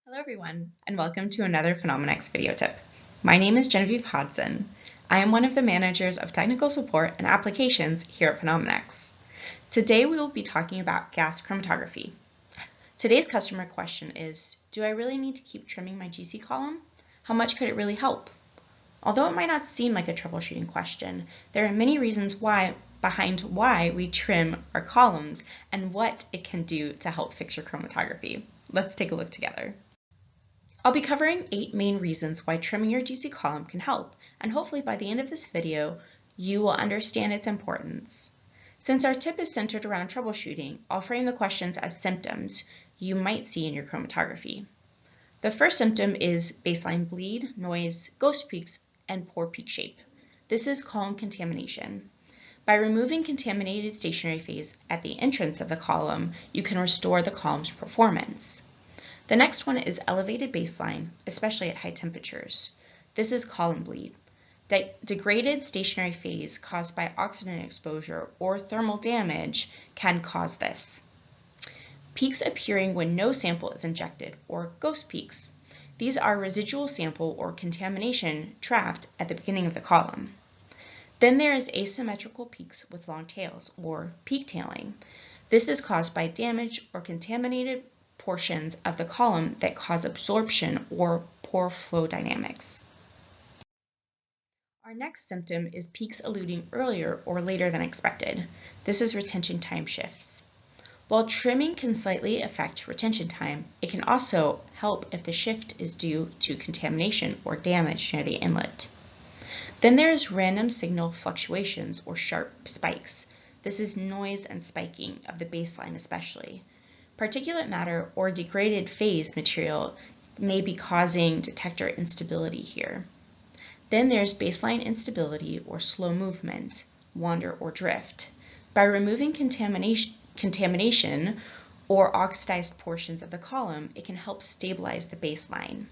Hello everyone, and welcome to another Phenomenex video tip. My name is Genevieve Hodson. I am one of the managers of technical support and applications here at Phenomenex. Today we will be talking about gas chromatography. Today's customer question is, do I really need to keep trimming my GC column? How much could it really help? Although it might not seem like a troubleshooting question, there are many reasons behind why we trim our columns and what it can do to help fix your chromatography. Let's take a look together. I'll be covering 8 main reasons why trimming your GC column can help, and hopefully by the end of this video, you will understand its importance. Since our tip is centered around troubleshooting, I'll frame the questions as symptoms you might see in your chromatography. The first symptom is baseline bleed, noise, ghost peaks, and poor peak shape. This is column contamination. By removing contaminated stationary phase at the entrance of the column, you can restore the column's performance. The next one is elevated baseline, especially at high temperatures. This is column bleed. Degraded stationary phase caused by oxygen exposure or thermal damage can cause this. Peaks appearing when no sample is injected, or ghost peaks. These are residual sample or contamination trapped at the beginning of the column. Then there is asymmetrical peaks with long tails, or peak tailing. This is caused by damage or contaminated portions of the column that cause absorption or poor flow dynamics. Our next symptom is peaks eluding earlier or later than expected. This is retention time shifts. While trimming can slightly affect retention time, it can also help if the shift is due to contamination or damage near the inlet. Then there is random signal fluctuations or sharp spikes. This is noise and spiking of the baseline especially. Particulate matter or degraded phase material may be causing detector instability here. Then there's baseline instability or slow movement, wander or drift. By removing contamination or oxidized portions of the column, it can help stabilize the baseline.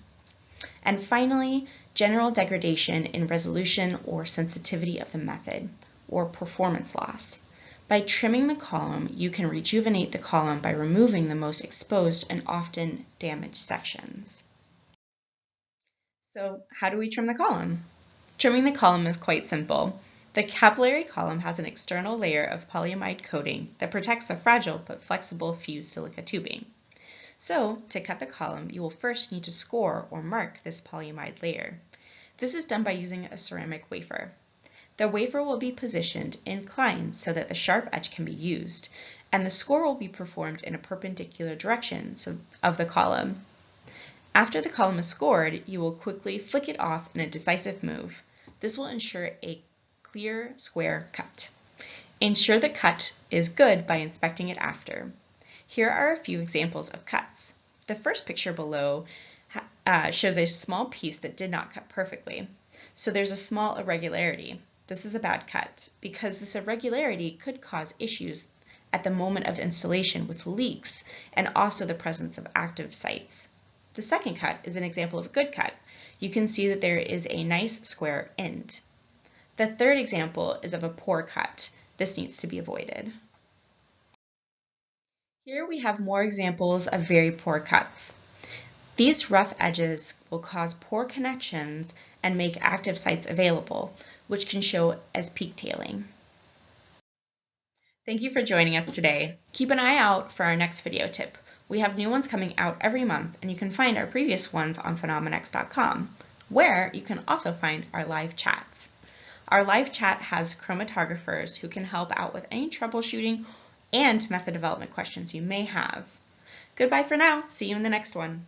And finally, general degradation in resolution or sensitivity of the method, or performance loss. By trimming the column, you can rejuvenate the column by removing the most exposed and often damaged sections. So how do we trim the column? Trimming the column is quite simple. The capillary column has an external layer of polyamide coating that protects the fragile but flexible fused silica tubing. So to cut the column, you will first need to score or mark this polyamide layer. This is done by using a ceramic wafer. The wafer will be positioned inclined so that the sharp edge can be used, and the score will be performed in a perpendicular direction of the column. After the column is scored, you will quickly flick it off in a decisive move. This will ensure a clear, square cut. Ensure the cut is good by inspecting it after. Here are a few examples of cuts. The first picture below shows a small piece that did not cut perfectly, so there's a small irregularity. This is a bad cut because this irregularity could cause issues at the moment of installation with leaks and also the presence of active sites. The second cut is an example of a good cut. You can see that there is a nice square end. The third example is of a poor cut. This needs to be avoided. Here we have more examples of very poor cuts. These rough edges will cause poor connections and make active sites available, which can show as peak tailing. Thank you for joining us today. Keep an eye out for our next video tip. We have new ones coming out every month, and you can find our previous ones on phenomenex.com, where you can also find our live chats. Our live chat has chromatographers who can help out with any troubleshooting and method development questions you may have. Goodbye for now. See you in the next one.